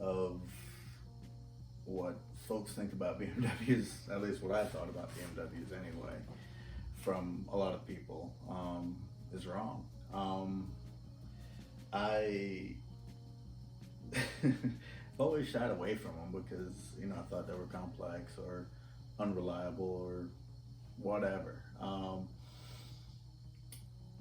of what folks think about BMWs, at least what I thought about BMWs anyway, from a lot of people, is wrong. I always shied away from them because, you know, I thought they were complex or unreliable or whatever.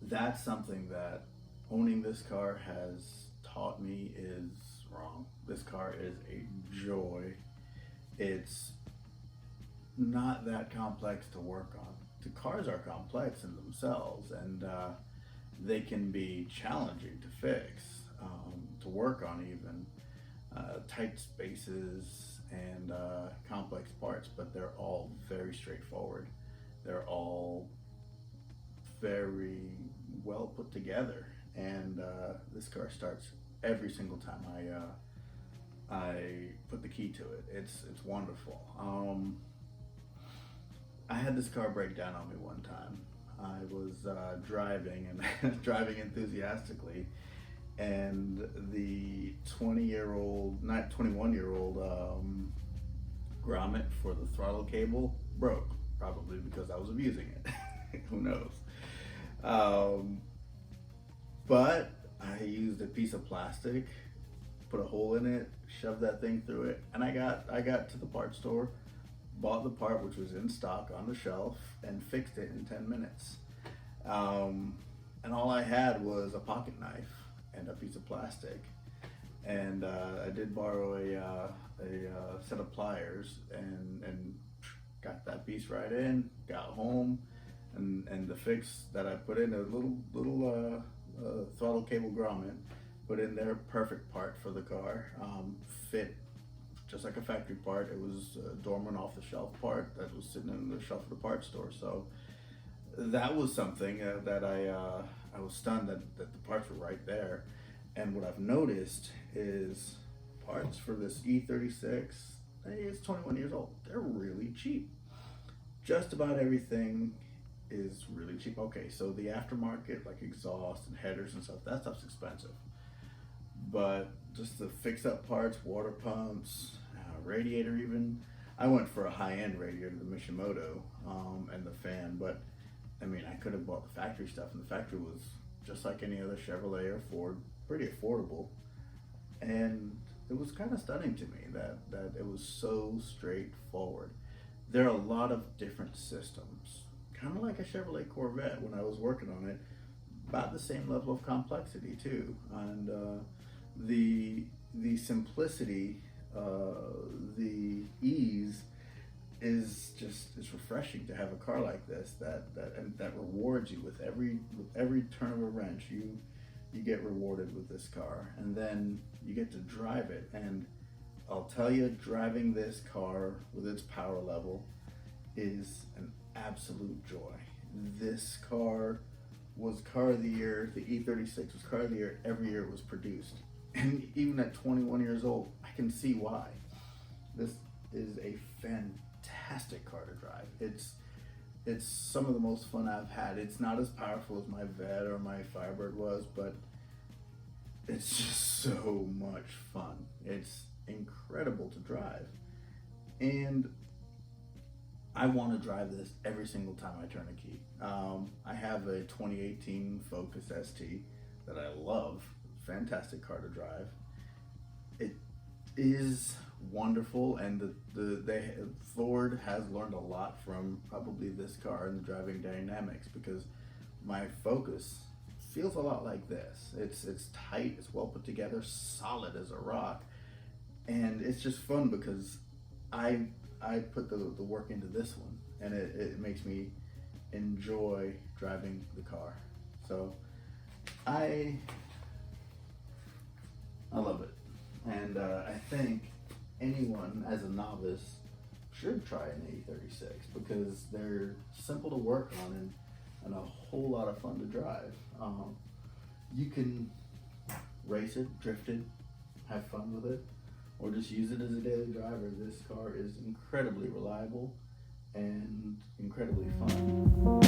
That's something that owning this car has taught me is wrong. This car is a joy. It's not that complex to work on. The cars are complex in themselves, and they can be challenging to fix, to work on even. Tight spaces and complex parts, but they're all very straightforward. They're all very well put together, and this car starts every single time I put the key to it. It's wonderful. I had this car break down on me one time. I was driving and driving enthusiastically, and the 21-year-old grommet for the throttle cable broke, probably because I was abusing it. Who knows? But I used a piece of plastic, put a hole in it, shoved that thing through it, and I got to the parts store, bought the part, which was in stock on the shelf, and fixed it in 10 minutes. And all I had was a pocket knife and a piece of plastic, and I did borrow a set of pliers and got that piece right in. Got home, and the fix that I put in, a little throttle cable grommet, put in there, perfect part for the car. Fit just like a factory part. It was a dormant off the shelf part that was sitting in the shelf of the parts store. So that was something that I was stunned that the parts were right there. And what I've noticed is parts for this E36, it's 21 years old. They're really cheap. Just about everything is really cheap. Okay, so the aftermarket, like exhaust and headers and stuff, that stuff's expensive. But just the fix-up parts, water pumps, radiator even. I went for a high-end radiator, the Mishimoto, and the fan, but I mean, I could have bought the factory stuff, and the factory was just like any other Chevrolet or Ford, pretty affordable. And it was kind of stunning to me that it was so straightforward. There are a lot of different systems, kind of like a Chevrolet Corvette when I was working on it, about the same level of complexity too. And the simplicity, the ease is refreshing to have a car like this that rewards you with every turn of a wrench. You get rewarded with this car, and then you get to drive it. And I'll tell you, driving this car with its power level is an absolute joy. This car was car of the year. The E36 was car of the year every year it was produced. And even at 21 years old, I can see why. This is a fantastic car to drive. It's some of the most fun I've had. It's not as powerful as my Vet or my Firebird was, but it's just so much fun. It's incredible to drive. And I want to drive this every single time I turn a key. I have a 2018 Focus ST that I love. Fantastic car to drive. It is wonderful, and Ford has learned a lot from probably this car and the driving dynamics, because my Focus feels a lot like this. It's tight, it's well put together, solid as a rock, and it's just fun because I put the work into this one, and it makes me enjoy driving the car. So I love it, and I think anyone as a novice should try an E36 because they're simple to work on and a whole lot of fun to drive. You can race it, drift it, have fun with it, or just use it as a daily driver. This car is incredibly reliable and incredibly fun.